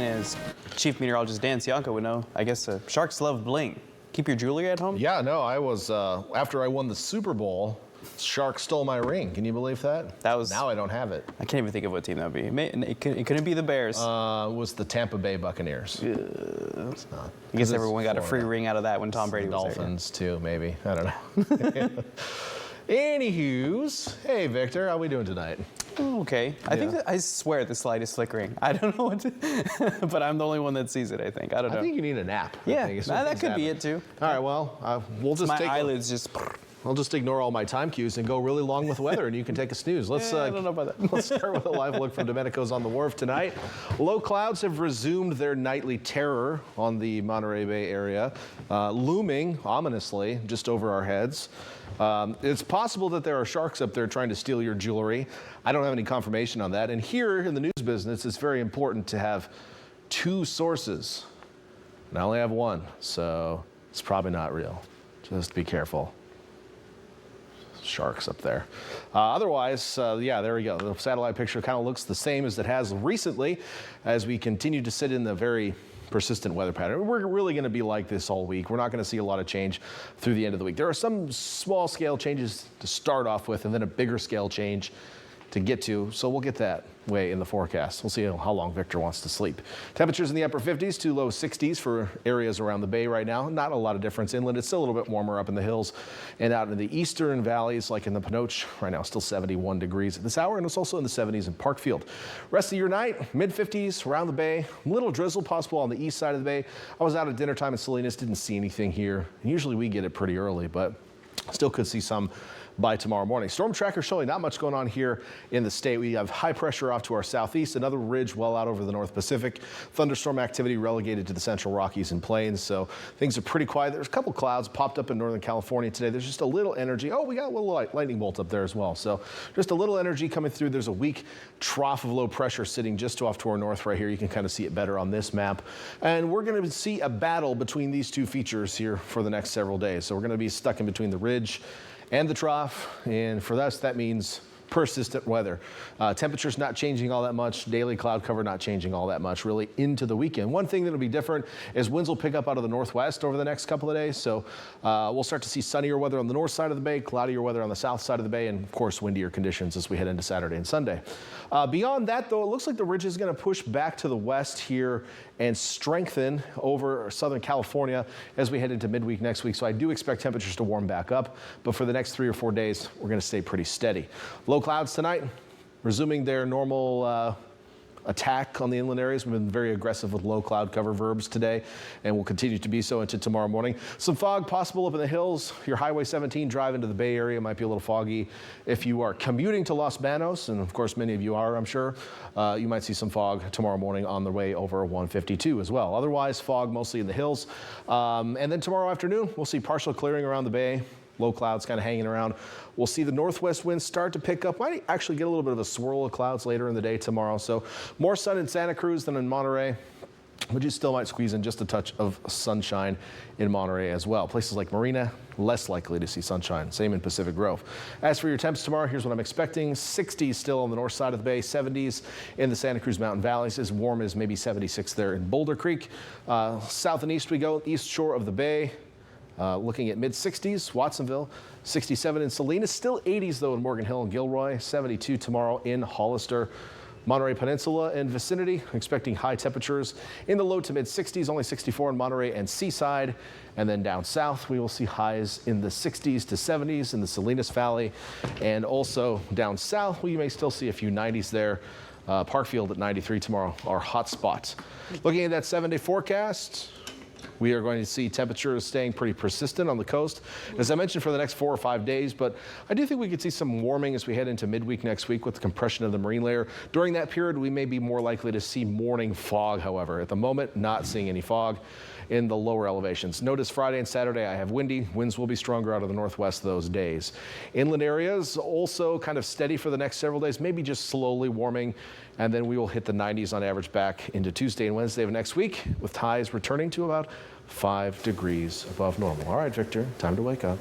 as Chief Meteorologist Dan Cianca would know, I guess sharks love bling. Keep your jewelry at home? Yeah, no, I was, after I won the Super Bowl, shark stole my ring. Can you believe that? Now I don't have it. I can't even think of what team that would be. It couldn't be the Bears. It was the Tampa Bay Buccaneers. It's not. I guess everyone got a free ring out of that when Tom Brady was there. Dolphins, too, maybe. I don't know. Anywho's, hey, Victor, how we doing tonight? Okay. I swear the slide is flickering. I don't know what to, but I'm the only one that sees it, I think. I don't know. I think you need a nap. Yeah, that could be it, too. All right, well, we'll just my eyelids just... I'll just ignore all my time cues and go really long with weather, and you can take a snooze. I don't know about that. Let's start with a live look from Domenico's on the Wharf tonight. Low clouds have resumed their nightly terror on the Monterey Bay area, looming ominously just over our heads. It's possible that there are sharks up there trying to steal your jewelry. I don't have any confirmation on that. And here in the news business, it's very important to have two sources. And I only have one, so it's probably not real. Just be careful. Sharks up there. Otherwise, yeah, there we go. The satellite picture kind of looks the same as it has recently as we continue to sit in the very persistent weather pattern. We're really going to be like this all week. We're not going to see a lot of change through the end of the week. There are some small scale changes to start off with and then a bigger scale change to get to. So we'll get that way in the forecast. We'll see how long Victor wants to sleep. Temperatures in the upper 50s to low 60s for areas around the bay right now. Not a lot of difference inland. It's still a little bit warmer up in the hills and out in the eastern valleys like in the Pinoche. Right now still 71 degrees at this hour, and it's also in the 70s in Parkfield. Rest of your night, mid 50s around the bay. Little drizzle possible on the east side of the bay. I was out at dinner time in Salinas, didn't see anything here. And usually we get it pretty early, but still could see some by tomorrow morning. Storm tracker showing not much going on here in the state. We have high pressure off to our southeast, another ridge well out over the North Pacific. Thunderstorm activity relegated to the central Rockies and Plains, so things are pretty quiet. There's a couple clouds popped up in Northern California today. There's just a little energy. Oh, we got a little lightning bolt up there as well. So just a little energy coming through. There's a weak trough of low pressure sitting just off to our north right here. You can kind of see it better on this map. And we're going to see a battle between these two features here for the next several days. So we're going to be stuck in between the ridge and the trough, and for us that means persistent weather. Temperatures not changing all that much, daily cloud cover not changing all that much really into the weekend. One thing that will be different is winds will pick up out of the northwest over the next couple of days, so we'll start to see sunnier weather on the north side of the bay, cloudier weather on the south side of the bay, and of course windier conditions as we head into Saturday and Sunday. Beyond that though, it looks like the ridge is going to push back to the west here and strengthen over Southern California as we head into midweek next week. So I do expect temperatures to warm back up, but for the next 3 or 4 days, we're going to stay pretty steady. Low clouds tonight, resuming their normal attack on the inland areas. We've been very aggressive with low cloud cover verbs today, and will continue to be so into tomorrow morning. Some fog possible up in the hills. Your Highway 17 drive into the Bay Area might be a little foggy. If you are commuting to Los Banos, and of course many of you are, I'm sure, you might see some fog tomorrow morning on the way over 152 as well. Otherwise, fog mostly in the hills. And then tomorrow afternoon, we'll see partial clearing around the bay. Low clouds kind of hanging around. We'll see the northwest winds start to pick up. Might actually get a little bit of a swirl of clouds later in the day tomorrow. So more sun in Santa Cruz than in Monterey, but you still might squeeze in just a touch of sunshine in Monterey as well. Places like Marina, less likely to see sunshine. Same in Pacific Grove. As for your temps tomorrow, here's what I'm expecting. 60s still on the north side of the bay, 70s in the Santa Cruz Mountain Valleys, as warm as maybe 76 there in Boulder Creek. South and east we go, east shore of the bay. Looking at mid-60s, Watsonville, 67 in Salinas, still 80s though in Morgan Hill and Gilroy, 72 tomorrow in Hollister. Monterey Peninsula and vicinity, expecting high temperatures in the low to mid-60s, only 64 in Monterey and Seaside. And then down south, we will see highs in the 60s to 70s in the Salinas Valley. And also down south, we may still see a few 90s there. Parkfield at 93 tomorrow, our hot spot. Looking at that 7-day forecast, we are going to see temperatures staying pretty persistent on the coast, as I mentioned, for the next 4 or 5 days. But I do think we could see some warming as we head into midweek next week with the compression of the marine layer. During that period, we may be more likely to see morning fog, however. At the moment, not seeing any fog in the lower elevations. Notice Friday and Saturday, I have windy. Winds will be stronger out of the northwest those days. Inland areas also kind of steady for the next several days, maybe just slowly warming. And then we will hit the 90s on average back into Tuesday and Wednesday of next week, with highs returning to about 5 degrees above normal. All right, Victor, time to wake up.